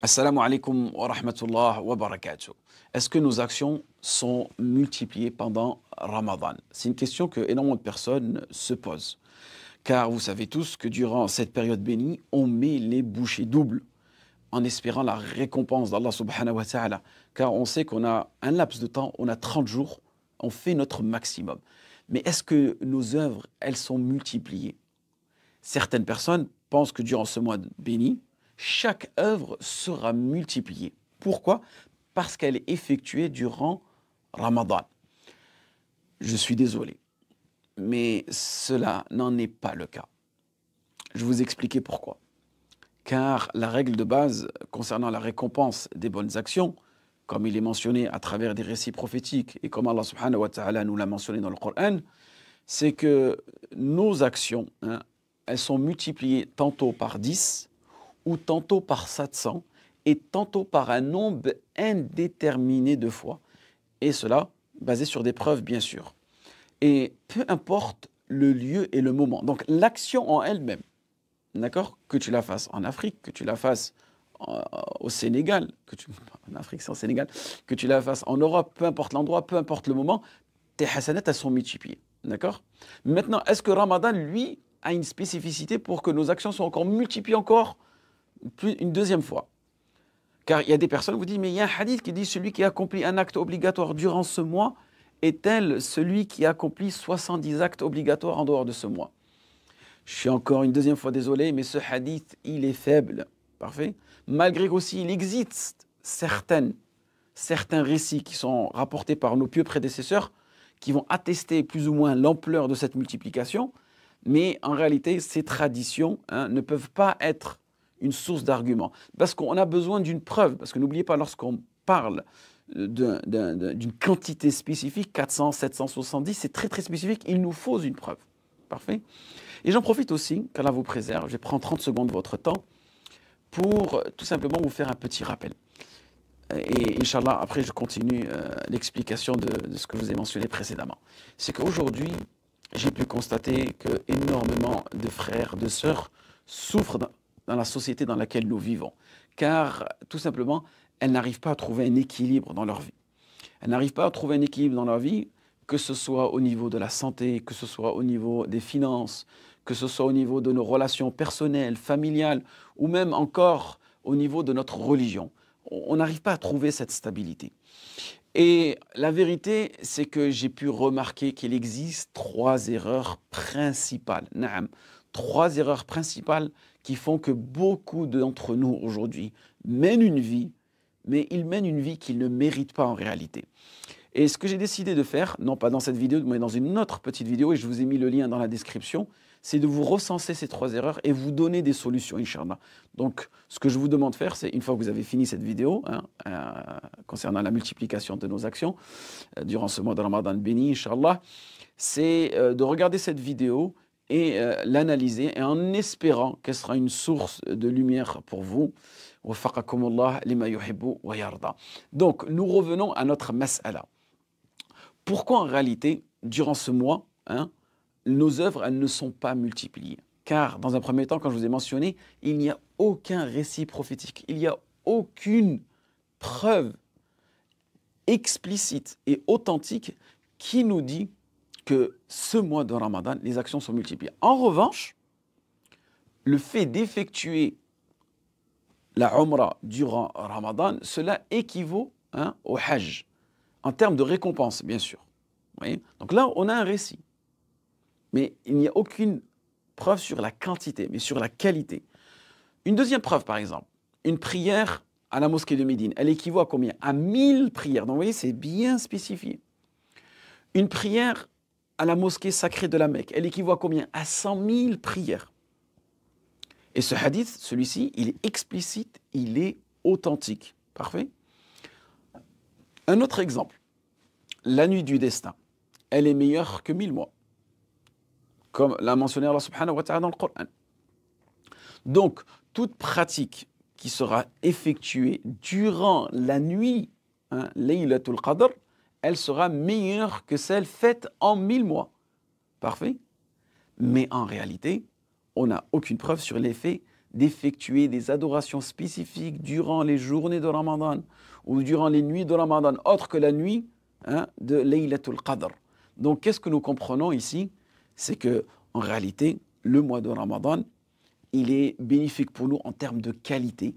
Assalamu alaikum wa rahmatullah wa barakatuh. Est-ce que nos actions sont multipliées pendant Ramadan? C'est une question que énormément de personnes se posent. Car vous savez tous que durant cette période bénie, on met les bouchées doubles en espérant la récompense d'Allah subhanahu wa ta'ala. Car on sait qu'on a un laps de temps, on a 30 jours, on fait notre maximum. Mais est-ce que nos œuvres, elles sont multipliées? Certaines personnes pensent que durant ce mois béni, chaque œuvre sera multipliée. Pourquoi? Parce qu'elle est effectuée durant Ramadan. Je suis désolé, mais cela n'en est pas le cas. Je vais vous expliquer pourquoi. Car la règle de base concernant la récompense des bonnes actions, comme il est mentionné à travers des récits prophétiques et comme Allah subhanahu wa ta'ala nous l'a mentionné dans le Coran, c'est que nos actions, elles sont multipliées tantôt par 10 ou tantôt par 700 et tantôt par un nombre indéterminé de fois. Et cela basé sur des preuves, bien sûr. Et peu importe le lieu et le moment. Donc l'action en elle-même, d'accord, que tu la fasses en Afrique, que tu la fasses au Sénégal, en Afrique c'est en Sénégal, que tu la fasses en Europe, peu importe l'endroit, peu importe le moment, tes hasanats, elles sont multipliées. D'accord? Maintenant, est-ce que Ramadan, lui, a une spécificité pour que nos actions soient encore multipliées encore une deuxième fois? Car il y a des personnes qui vous disent, mais il y a un hadith qui dit celui qui accomplit un acte obligatoire durant ce mois est tel celui qui accomplit 70 actes obligatoires en dehors de ce mois. Je suis encore une deuxième fois désolé, mais ce hadith, il est faible. Parfait. Malgré qu'aussi, il existe certains récits qui sont rapportés par nos pieux prédécesseurs qui vont attester plus ou moins l'ampleur de cette multiplication, mais en réalité, ces traditions ne peuvent pas être une source d'argument. Parce qu'on a besoin d'une preuve. Parce que n'oubliez pas, lorsqu'on parle d'une quantité spécifique, 400, 770, c'est très très spécifique, il nous faut une preuve. Parfait. Et j'en profite aussi, qu'Allah vous préserve, je vais prendre 30 secondes de votre temps pour tout simplement vous faire un petit rappel. Et Inch'Allah, après je continue l'explication de ce que je vous ai mentionné précédemment. C'est qu'aujourd'hui, j'ai pu constater que énormément de frères, de sœurs souffrent dans la société dans laquelle nous vivons. Car, tout simplement, elles n'arrivent pas à trouver un équilibre dans leur vie. Elles n'arrivent pas à trouver un équilibre dans leur vie, que ce soit au niveau de la santé, que ce soit au niveau des finances, que ce soit au niveau de nos relations personnelles, familiales, ou même encore au niveau de notre religion. On n'arrive pas à trouver cette stabilité. Et la vérité, c'est que j'ai pu remarquer qu'il existe 3 erreurs principales. Naam, 3 erreurs principales qui font que beaucoup d'entre nous aujourd'hui mènent une vie, mais ils mènent une vie qu'ils ne méritent pas en réalité. Et ce que j'ai décidé de faire, non pas dans cette vidéo, mais dans une autre petite vidéo, et je vous ai mis le lien dans la description, c'est de vous recenser ces 3 erreurs et vous donner des solutions, Inch'Allah. Donc, ce que je vous demande de faire, c'est, une fois que vous avez fini cette vidéo, concernant la multiplication de nos actions, durant ce mois de Ramadan béni, Inch'Allah, c'est de regarder cette vidéo et l'analyser, et en espérant qu'elle sera une source de lumière pour vous. Donc, nous revenons à notre mas'ala. Pourquoi en réalité, durant ce mois, nos œuvres, elles ne sont pas multipliées? Car, dans un premier temps, comme je vous ai mentionné, il n'y a aucun récit prophétique, il n'y a aucune preuve explicite et authentique qui nous dit que ce mois de Ramadan, les actions sont multipliées. En revanche, le fait d'effectuer la Umrah durant Ramadan, cela équivaut au Hajj, en termes de récompense, bien sûr. Vous voyez? Donc là, on a un récit. Mais il n'y a aucune preuve sur la quantité, mais sur la qualité. Une deuxième preuve, par exemple, une prière à la mosquée de Médine, elle équivaut à combien? À 1000 prières. Donc vous voyez, c'est bien spécifié. Une prière à la mosquée sacrée de la Mecque, elle équivaut à combien? À 100 000 prières. Et ce hadith, celui-ci, il est explicite, il est authentique. Parfait. Un autre exemple, la nuit du destin, elle est meilleure que 1000 mois, comme l'a mentionné Allah subhanahu wa ta'ala dans le Coran. Donc, toute pratique qui sera effectuée durant la nuit, Laylatul Qadr, elle sera meilleure que celle faite en 1000 mois. Parfait. Mais en réalité, on n'a aucune preuve sur l'effet d'effectuer des adorations spécifiques durant les journées de Ramadan ou durant les nuits de Ramadan, autre que la nuit de Laylatul Qadr. Donc, qu'est-ce que nous comprenons ici? C'est que, en réalité, le mois de Ramadan, il est bénéfique pour nous en termes de qualité.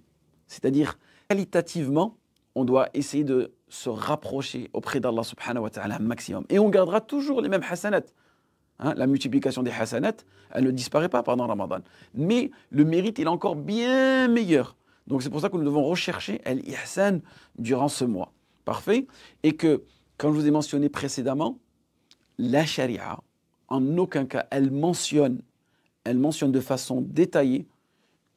C'est-à-dire, qualitativement, on doit essayer de se rapprocher auprès d'Allah subhanahu wa ta'ala un maximum. Et on gardera toujours les mêmes hasanat. La multiplication des hasanat, elle ne disparaît pas pendant Ramadan. Mais le mérite, il est encore bien meilleur. Donc c'est pour ça que nous devons rechercher al-ihsan durant ce mois. Parfait. Et que, comme je vous ai mentionné précédemment, la charia, en aucun cas, elle mentionne de façon détaillée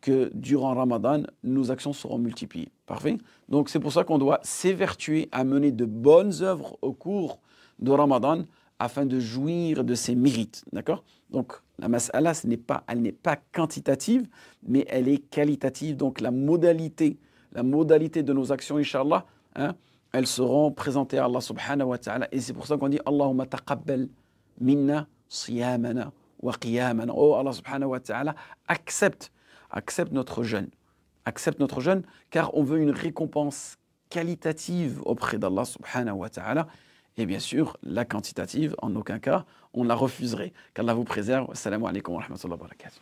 que durant Ramadan, nos actions seront multipliées. Parfait. Donc c'est pour ça qu'on doit s'évertuer à mener de bonnes œuvres au cours de Ramadan afin de jouir de ses mérites. D'accord? Donc la mas'ala, elle n'est pas quantitative, mais elle est qualitative. Donc la modalité de nos actions, Inch'Allah, elles seront présentées à Allah subhanahu wa ta'ala. Et c'est pour ça qu'on dit Allahumma taqabbal minna siyamana wa qiyamana. Oh Allah subhanahu wa ta'ala, accepte notre jeûne. Accepte notre jeûne, car on veut une récompense qualitative auprès d'Allah subhanahu wa ta'ala. Et bien sûr, la quantitative, en aucun cas, on la refuserait. Qu'Allah vous préserve. Assalamu alaikum wa rahmatullahi wa barakatuh.